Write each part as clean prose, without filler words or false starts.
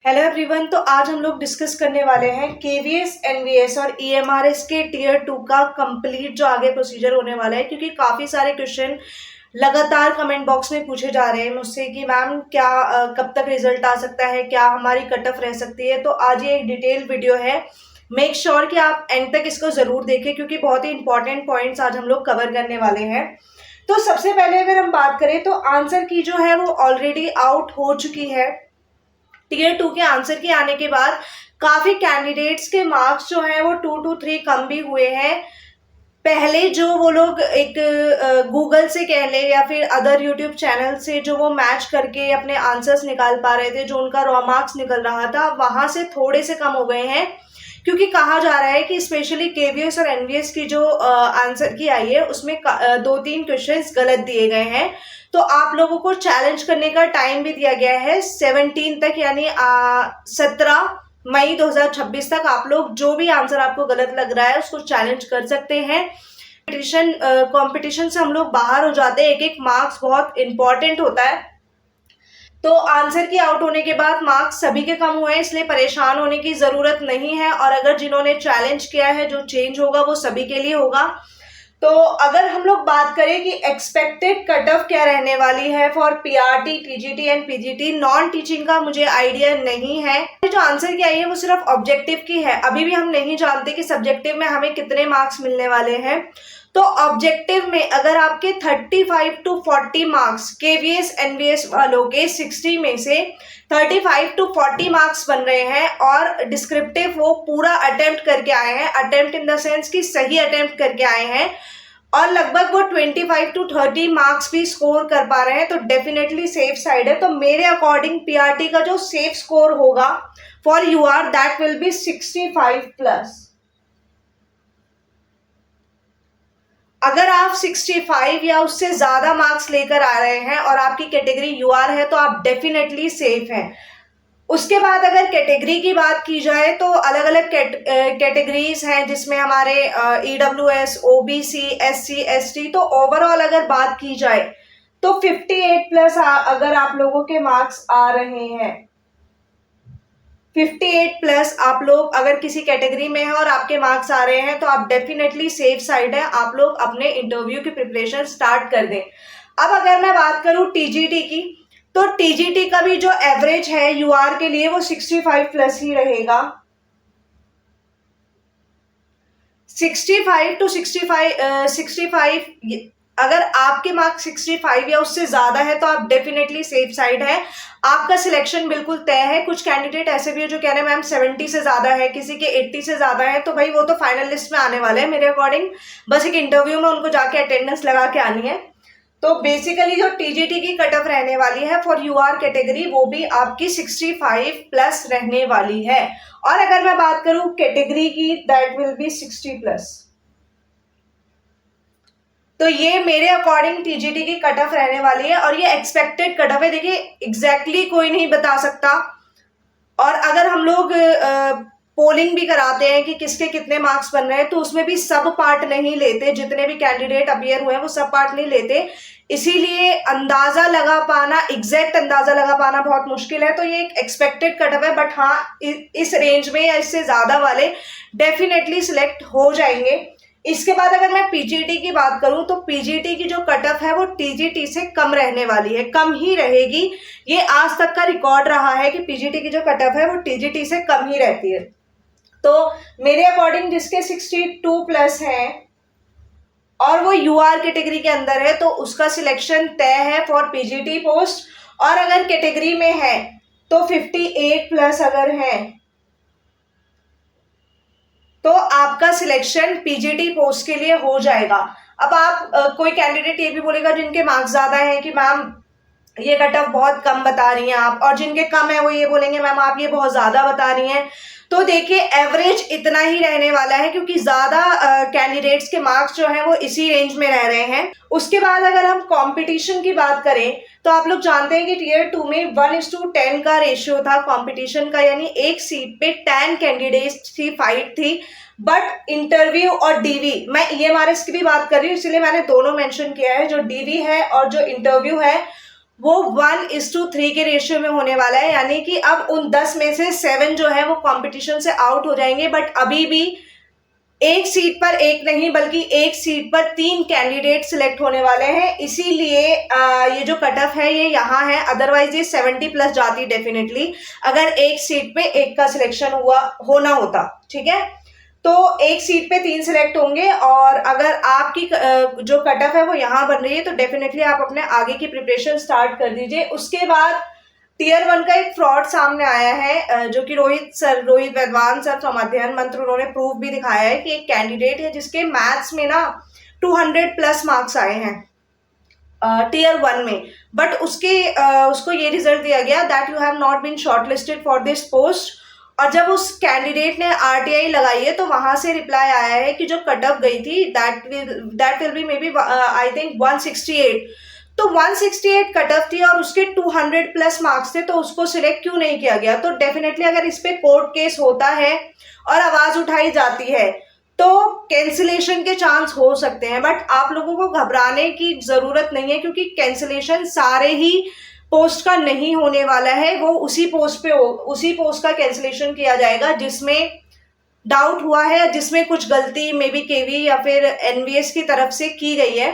Hello everyone. तो आज हम लोग डिस्कस करने वाले हैं केवीएस एनवीएस और ईएमआरएस के टीयर 2 का कंप्लीट जो आगे प्रोसीजर होने वाला है, क्योंकि काफ़ी सारे क्वेश्चन लगातार कमेंट बॉक्स में पूछे जा रहे हैं मुझसे कि मैम क्या कब तक रिजल्ट आ सकता है, क्या हमारी कट ऑफ रह सकती है। तो आज ये एक डिटेल वीडियो है। मेक श्योर कि आप एंड तक इसको ज़रूर देखें, क्योंकि बहुत ही इंपॉर्टेंट पॉइंट्स आज हम लोग कवर करने वाले हैं। तो सबसे पहले अगर हम बात करें तो आंसर की जो है वो ऑलरेडी आउट हो चुकी है। टीयर 2 के आंसर के आने के बाद काफी कैंडिडेट्स के मार्क्स जो हैं वो 2 to 3 कम भी हुए हैं। पहले जो वो लोग एक गूगल से कह ले या फिर अदर यूट्यूब चैनल से जो वो मैच करके अपने आंसर्स निकाल पा रहे थे, जो उनका रॉ मार्क्स निकल रहा था, वहां से थोड़े से कम हो गए हैं। क्योंकि कहा जा रहा है कि स्पेशली केवीएस और एनवीएस की जो आंसर की आई है उसमें 2-3 क्वेश्चंस गलत दिए गए हैं। तो आप लोगों को चैलेंज करने का टाइम भी दिया गया है 17 तक, यानी 17 मई 2026 तक आप लोग जो भी आंसर आपको गलत लग रहा है उसको चैलेंज कर सकते हैं। कंपटीशन से हम लोग बाहर हो जाते हैं। एक एक मार्क्स बहुत इंपॉर्टेंट होता है। तो आंसर की आउट होने के बाद मार्क्स सभी के कम हुए हैं, इसलिए परेशान होने की जरूरत नहीं है। और अगर जिन्होंने चैलेंज किया है, जो चेंज होगा वो सभी के लिए होगा। तो अगर हम लोग बात करें कि एक्सपेक्टेड कट ऑफ क्या रहने वाली है for PRT, TGT and PGT, non teaching का मुझे आइडिया नहीं है। जो आंसर की आई है वो सिर्फ ऑब्जेक्टिव की है। अभी भी हम नहीं जानते कि सब्जेक्टिव में हमें कितने मार्क्स मिलने वाले हैं। तो ऑब्जेक्टिव में अगर आपके 35 to 40 मार्क्स केवीएस एनवीएस वालों के 60 में से 35 to 40 मार्क्स बन रहे हैं और डिस्क्रिप्टिव वो पूरा अटेम्प्ट करके आए हैं, अटेम्प्ट इन द सेंस कि सही अटेम्प्ट करके आए हैं, और लगभग वो 25 to 30 मार्क्स भी स्कोर कर पा रहे हैं, तो डेफिनेटली सेफ साइड है। तो मेरे अकॉर्डिंग पीआरटी का जो सेफ स्कोर होगा for UR that will be 65+। अगर आप 65 या उससे ज्यादा मार्क्स लेकर आ रहे हैं और आपकी कैटेगरी यूआर है तो आप डेफिनेटली सेफ हैं। उसके बाद अगर कैटेगरी की बात की जाए तो अलग अलग कैटेगरीज हैं, जिसमें हमारे ईडब्ल्यूएस, ओबीसी, एससी, एसटी। तो ओवरऑल अगर बात की जाए तो 58+ अगर आप लोगों के मार्क्स आ रहे हैं, 58+ आप लोग अगर किसी कैटेगरी में है और आपके मार्क्स आ रहे हैं तो आप डेफिनेटली सेफ साइड है। आप लोग अपने इंटरव्यू की प्रिपरेशन स्टार्ट कर दें। अब अगर मैं बात करूं टीजीटी की, तो टीजीटी का भी जो एवरेज है यूआर के लिए वो 65+ ही रहेगा। 65 to 65 अगर आपके मार्क्स 65 या उससे ज्यादा है तो आप डेफिनेटली सेफ साइड है, आपका सिलेक्शन बिल्कुल तय है। कुछ कैंडिडेट ऐसे भी है जो कह रहे हैं मैम 70 से ज्यादा है, किसी के 80 से ज्यादा है, तो भाई वो तो फाइनल लिस्ट में आने वाले हैं मेरे अकॉर्डिंग। बस एक इंटरव्यू में उनको जाके अटेंडेंस लगा के आनी है। तो बेसिकली जो टीजीटी की कट ऑफ रहने वाली है फॉर यूआर कैटेगरी वो भी आपकी 65+ रहने वाली है। और अगर मैं बात करूं कैटेगरी की, दैट विल बी 60+। तो ये मेरे अकॉर्डिंग टीजीटी की कट ऑफ रहने वाली है और ये एक्सपेक्टेड कट ऑफ है। देखिए एग्जैक्टली कोई नहीं बता सकता। और अगर हम लोग पोलिंग भी कराते हैं कि किसके कितने मार्क्स बन रहे हैं, तो उसमें भी सब पार्ट नहीं लेते। जितने भी कैंडिडेट अपियर हुए हैं वो सब पार्ट नहीं लेते, इसीलिए अंदाजा लगा पाना, एग्जैक्ट अंदाजा लगा पाना बहुत मुश्किल है। तो ये एक एक्सपेक्टेड कट ऑफ है, बट हाँ इस रेंज में या इससे ज्यादा वाले डेफिनेटली सिलेक्ट हो जाएंगे। इसके बाद अगर मैं पीजीटी की बात करूं तो पीजीटी की जो कट ऑफ है वो टीजीटी से कम रहने वाली है, कम ही रहेगी। ये आज तक का रिकॉर्ड रहा है कि पीजीटी की जो कट ऑफ है वो टीजीटी से कम ही रहती है। तो मेरे अकॉर्डिंग जिसके 62+ है और वो यूआर कैटेगरी के अंदर है तो उसका सिलेक्शन तय है फॉर पीजीटी पोस्ट। और अगर कैटेगरी में है तो 58+ अगर है तो आपका सिलेक्शन पीजीटी पोस्ट के लिए हो जाएगा। अब आप कोई कैंडिडेट ये भी बोलेगा जिनके मार्क्स ज्यादा हैं कि मैम ये कट ऑफ बहुत कम बता रही हैं आप, और जिनके कम है वो ये बोलेंगे मैम आप ये बहुत ज्यादा बता रही हैं। तो देखिए एवरेज इतना ही रहने वाला है, क्योंकि ज्यादा कैंडिडेट्स के मार्क्स जो हैं वो इसी रेंज में रह रहे हैं। उसके बाद अगर हम कंपटीशन की बात करें तो आप लोग जानते हैं कि टीयर 2 में 1:10 का रेशियो था कंपटीशन का, यानी एक सीट पे 10 कैंडिडेट्स की फाइट थी। बट इंटरव्यू और डीवी, मैं ईएमआरएस की भी बात कर रही हूँ इसलिए मैंने दोनों मेंशन किया है, जो डीवी है और जो इंटरव्यू है वो 1:3 के रेशियो में होने वाला है, यानी कि अब उन 10 में से 7 जो है वो कंपटीशन से आउट हो जाएंगे। बट अभी भी एक सीट पर एक नहीं बल्कि एक सीट पर 3 कैंडिडेट सिलेक्ट होने वाले हैं, इसीलिए ये जो कट ऑफ है ये यहाँ है। अदरवाइज ये 70+ जाती डेफिनेटली, अगर एक सीट पे एक का सिलेक्शन होना होता। ठीक है, तो एक सीट पे 3 सिलेक्ट होंगे, और अगर आपकी जो कट ऑफ है वो यहाँ बन रही है तो डेफिनेटली आप अपने आगे की प्रिपरेशन स्टार्ट कर दीजिए। उसके बाद टीयर 1 का एक फ्रॉड सामने आया है, जो कि रोहित वैद्वान सर फ्रॉम अध्ययन मंत्र, उन्होंने प्रूफ भी दिखाया है कि एक कैंडिडेट है जिसके मैथ्स में ना 200+ मार्क्स आए हैं टीयर 1 में, बट उसको ये रिजल्ट दिया गया that you have not been shortlisted for this post. और जब उस कैंडिडेट ने आरटीआई लगाई है तो वहां से रिप्लाई आया है कि जो कट ऑफ गई थी that will be maybe I think 168, तो 168 कट ऑफ थी और उसके 200+ मार्क्स थे, तो उसको सिलेक्ट क्यों नहीं किया गया। तो डेफिनेटली अगर इस पे कोर्ट केस होता है और आवाज उठाई जाती है तो कैंसिलेशन के चांस हो सकते हैं, बट आप लोगों को घबराने की जरूरत नहीं है, क्योंकि कैंसिलेशन सारे ही पोस्ट का नहीं होने वाला है। वो उसी पोस्ट का कैंसिलेशन किया जाएगा जिसमें डाउट हुआ है, जिसमें कुछ गलती मे बी केवी या फिर एनवीएस की तरफ से की गई है।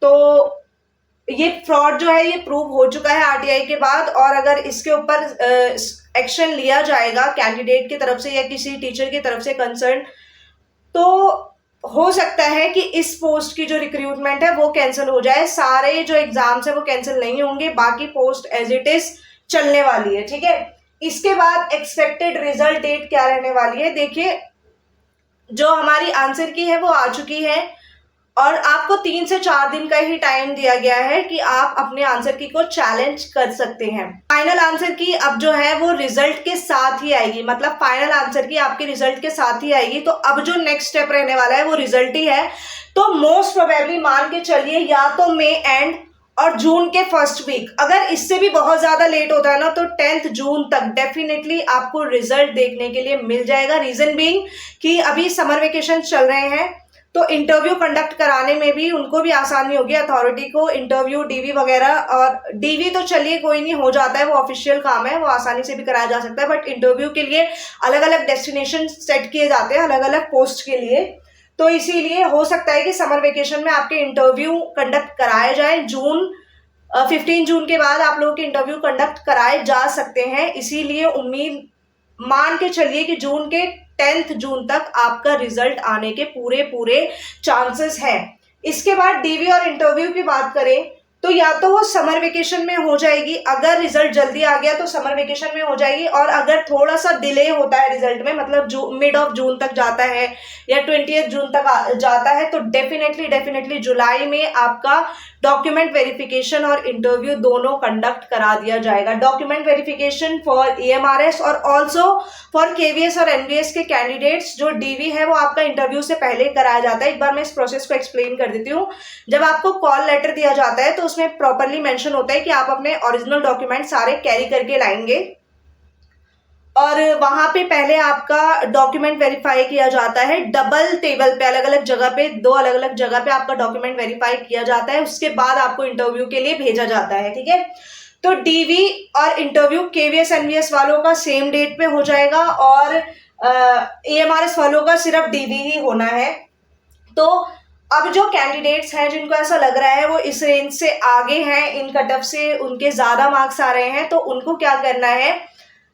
तो ये फ्रॉड जो है ये प्रूव हो चुका है आरटीआई के बाद, और अगर इसके ऊपर एक्शन लिया जाएगा कैंडिडेट की तरफ से या किसी टीचर की तरफ से कंसर्न, तो हो सकता है कि इस पोस्ट की जो रिक्रूटमेंट है वो कैंसिल हो जाए। सारे जो एग्जाम्स है वो कैंसिल नहीं होंगे, बाकी पोस्ट एज इट इज चलने वाली है। ठीक है, इसके बाद एक्सपेक्टेड रिजल्ट डेट क्या रहने वाली है, देखिए जो हमारी आंसर की है वो आ चुकी है, और आपको 3 से 4 दिन का ही टाइम दिया गया है कि आप अपने आंसर की को चैलेंज कर सकते हैं। फाइनल आंसर की अब जो है वो रिजल्ट के साथ ही आएगी, मतलब फाइनल आंसर की आपके रिजल्ट के साथ ही आएगी। तो अब जो नेक्स्ट स्टेप रहने वाला है वो रिजल्ट ही है। तो मोस्ट प्रोबेबली मान के चलिए या तो मई एंड और जून के फर्स्ट वीक, अगर इससे भी बहुत ज्यादा लेट होता है ना तो 10 जून तक डेफिनेटली आपको रिजल्ट देखने के लिए मिल जाएगा। रीजन बीइंग कि अभी समर वेकेशन चल रहे हैं, तो इंटरव्यू कंडक्ट कराने में भी उनको भी आसानी होगी, अथॉरिटी को इंटरव्यू डीवी वगैरह। और डीवी तो चलिए कोई नहीं, हो जाता है, वो ऑफिशियल काम है, वो आसानी से भी कराया जा सकता है, बट इंटरव्यू के लिए अलग अलग डेस्टिनेशन सेट किए जाते हैं अलग अलग पोस्ट के लिए। तो इसीलिए हो सकता है कि समर वेकेशन में आपके इंटरव्यू कंडक्ट कराए जाए। 15 जून के बाद आप लोगों के इंटरव्यू कंडक्ट कराए जा सकते हैं, इसीलिए उम्मीद मान के चलिए कि जून के 10 जून तक आपका रिजल्ट आने के पूरे चांसेस हैं। इसके बाद डीवी और इंटरव्यू की बात करें तो या तो वो समर वेकेशन में हो जाएगी, अगर रिजल्ट जल्दी आ गया तो समर वेकेशन में हो जाएगी, और अगर थोड़ा सा डिले होता है रिजल्ट में, मतलब मिड ऑफ जून तक जाता है या 20 जून तक जाता है, तो डेफिनेटली जुलाई में आपका डॉक्यूमेंट वेरिफिकेशन और इंटरव्यू दोनों कंडक्ट करा दिया जाएगा। डॉक्यूमेंट वेरिफिकेशन फॉर ईएमआरएस और ऑल्सो फॉर केवीएस और एनवीएस के कैंडिडेट्स। जो डीवी है वो आपका इंटरव्यू से पहले कराया जाता है। एक बार मैं इस प्रोसेस को एक्सप्लेन कर देती हूँ। जब आपको कॉल लेटर दिया जाता है तो उसमें प्रॉपरली मेंशन होता है कि आप अपने ओरिजिनल डॉक्यूमेंट सारे कैरी करके लाएंगे, और वहां पे पहले आपका डॉक्यूमेंट वेरीफाई किया जाता है डबल टेबल पे, अलग अलग जगह पे, 2 अलग अलग जगह पे आपका डॉक्यूमेंट वेरीफाई किया जाता है। उसके बाद आपको इंटरव्यू के लिए भेजा जाता है। ठीक है, तो डीवी और इंटरव्यू केवीएस एनवीएस वालों का सेम डेट पे हो जाएगा, और ईएमआरएस वालों का सिर्फ डीवी ही होना है। तो अब जो कैंडिडेट्स हैं जिनको ऐसा लग रहा है वो इस रेंज से आगे हैं, इन कट ऑफ से उनके ज्यादा मार्क्स आ रहे हैं, तो उनको क्या करना है,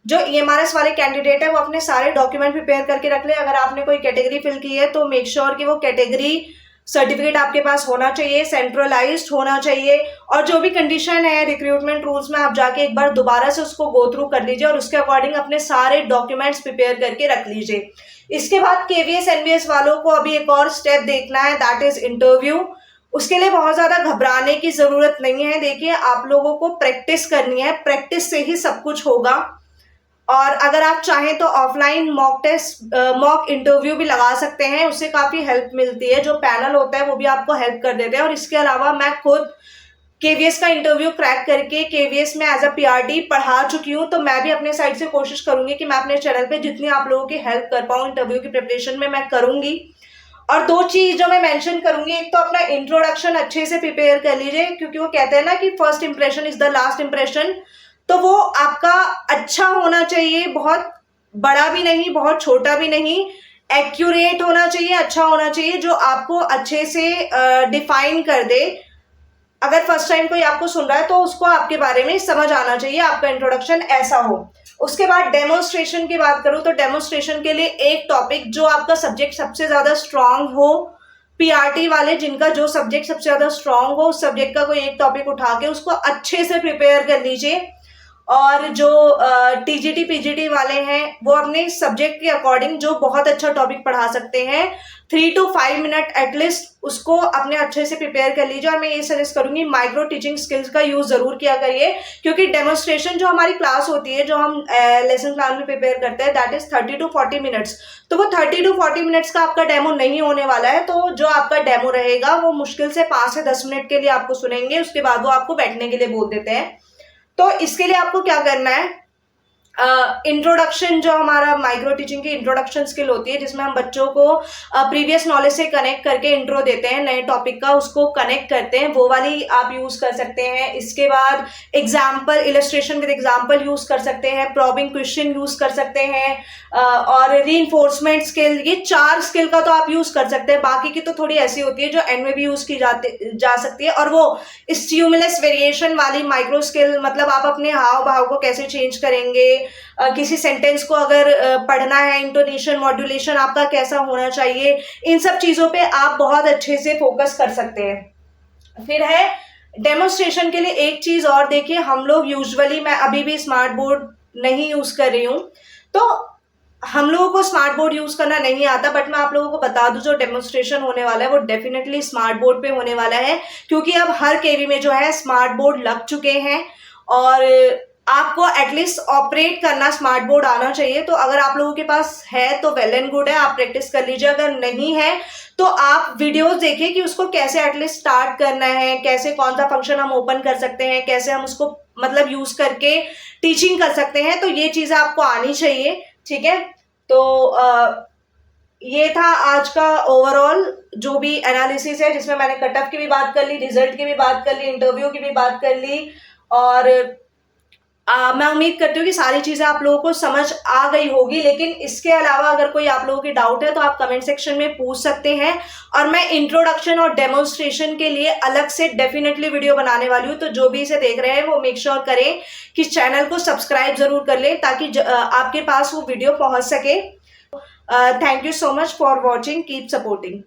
जो ईएमआरएस वाले कैंडिडेट है वो अपने सारे डॉक्यूमेंट प्रिपेयर करके रख ले। अगर आपने कोई कैटेगरी फिल की है तो मेक श्योर कि वो कैटेगरी सर्टिफिकेट आपके पास होना चाहिए, सेंट्रलाइज्ड होना चाहिए, और जो भी कंडीशन है रिक्रूटमेंट रूल्स में आप जाके एक बार दोबारा से उसको गो थ्रू कर लीजिए और उसके अकॉर्डिंग अपने सारे डॉक्यूमेंट्स प्रिपेयर करके रख लीजिए। इसके बाद केवीएस एनवीएस वालों को अभी एक और स्टेप देखना है, दैट इज इंटरव्यू। उसके लिए बहुत ज्यादा घबराने की जरूरत नहीं है। देखिए, आप लोगों को प्रैक्टिस करनी है, प्रैक्टिस से ही सब कुछ होगा। और अगर आप चाहें तो ऑफलाइन मॉक इंटरव्यू भी लगा सकते हैं, उससे काफी हेल्प मिलती है। जो पैनल होता है वो भी आपको हेल्प कर देते हैं। और इसके अलावा मैं खुद केवीएस का इंटरव्यू क्रैक करके केवीएस में एज अ पीआरटी पढ़ा चुकी हूँ, तो मैं भी अपने साइड से कोशिश करूंगी कि मैं अपने चैनल पे जितनी आप लोगों की हेल्प कर पाऊँ इंटरव्यू की प्रिपरेशन में, मैं करूंगी। और 2 चीज जो मैं मेंशन करूंगी, एक तो अपना इंट्रोडक्शन अच्छे से प्रिपेयर कर लीजिए, क्योंकि वो कहते हैं ना कि first impression is the last impression. तो वो आपका अच्छा होना चाहिए, बहुत बड़ा भी नहीं, बहुत छोटा भी नहीं, एक्यूरेट होना चाहिए, अच्छा होना चाहिए, जो आपको अच्छे से डिफाइन कर दे। अगर फर्स्ट टाइम कोई आपको सुन रहा है तो उसको आपके बारे में समझ आना चाहिए, आपका इंट्रोडक्शन ऐसा हो। उसके बाद डेमोन्स्ट्रेशन की बात करूं तो डेमोन्स्ट्रेशन के लिए एक टॉपिक जो आपका सब्जेक्ट सबसे ज्यादा स्ट्रांग हो, पीआरटी वाले जिनका जो सब्जेक्ट सबसे ज्यादा स्ट्रांग हो, उस सब्जेक्ट का कोई एक टॉपिक उठा के उसको अच्छे से प्रिपेयर कर लीजिए। और जो टीजीटी पीजीटी वाले हैं वो अपने सब्जेक्ट के अकॉर्डिंग जो बहुत अच्छा टॉपिक पढ़ा सकते हैं, 3 to 5 मिनट एटलीस्ट उसको अपने अच्छे से प्रिपेयर कर लीजिए। और मैं ये सजेस्ट करूंगी माइक्रो टीचिंग स्किल्स का यूज जरूर किया करिए, क्योंकि डेमोन्स्ट्रेशन जो हमारी क्लास होती है, जो हम लेसन प्लान में प्रिपेयर करते हैं, दैट इज 30 to 40 मिनट्स। तो वो 30 to 40 मिनट्स का आपका डेमो नहीं होने वाला है। तो जो आपका डेमो रहेगा वो मुश्किल से 5 से 10 मिनट के लिए आपको सुनेंगे, उसके बाद वो आपको बैठने के लिए बोल देते हैं। तो इसके लिए आपको क्या करना है, इंट्रोडक्शन जो हमारा माइक्रो टीचिंग की इंट्रोडक्शन स्किल होती है, जिसमें हम बच्चों को प्रीवियस नॉलेज से कनेक्ट करके इंट्रो देते हैं, नए टॉपिक का उसको कनेक्ट करते हैं, वो वाली आप यूज कर सकते हैं। इसके बाद example, illustration with example use कर सकते हैं, प्रॉबिंग क्वेश्चन यूज कर सकते हैं, और रीइंफोर्समेंट स्किल, ये 4 स्किल का तो आप यूज कर सकते हैं। बाकी की तो थोड़ी ऐसी होती है जो एंड में भी यूज की जा सकती है। और वो स्टिमुलस वेरिएशन वाली माइक्रो स्किल, मतलब आप अपने हाव भाव को कैसे चेंज करेंगे, किसी सेंटेंस को अगर पढ़ना है, इंटोनेशन मॉड्यूलेशन आपका कैसा होना चाहिए, इन सब चीजों पे आप बहुत अच्छे से फोकस कर सकते हैं। फिर है डेमोन्स्ट्रेशन के लिए एक चीज और देखिए, हम लोग यूजुअली, मैं अभी भी स्मार्ट बोर्ड नहीं यूज कर रही हूँ, तो हम लोगों को स्मार्ट बोर्ड यूज करना नहीं आता, बट मैं आप लोगों को बता दूं जो डेमोन्स्ट्रेशन होने वाला है वो डेफिनेटली स्मार्ट बोर्ड पे होने वाला है, क्योंकि अब हर केवी में जो है स्मार्ट बोर्ड लग चुके हैं और आपको एटलीस्ट ऑपरेट करना स्मार्ट बोर्ड आना चाहिए। तो अगर आप लोगों के पास है तो वेल एंड गुड है, आप प्रैक्टिस कर लीजिए। अगर नहीं है तो आप वीडियोस देखिए कि उसको कैसे एटलीस्ट स्टार्ट करना है, कैसे कौन सा फंक्शन हम ओपन कर सकते हैं, कैसे हम उसको मतलब यूज करके टीचिंग कर सकते हैं। तो ये चीजें आपको आनी चाहिए, ठीक है। तो ये था आज का ओवरऑल जो भी एनालिसिस है, जिसमें मैंने कट ऑफ की भी बात कर ली, रिजल्ट की भी बात कर ली, इंटरव्यू की भी बात कर ली। और मैं उम्मीद करती हूँ कि सारी चीजें आप लोगों को समझ आ गई होगी। लेकिन इसके अलावा अगर कोई आप लोगों की डाउट है तो आप कमेंट सेक्शन में पूछ सकते हैं, और मैं इंट्रोडक्शन और डेमोन्स्ट्रेशन के लिए अलग से डेफिनेटली वीडियो बनाने वाली हूँ। तो जो भी इसे देख रहे हैं वो मेक श्योर करें कि चैनल को सब्सक्राइब जरूर कर ले, ताकि आपके पास वो वीडियो पहुंच सके। Thank you so much for watching, keep supporting.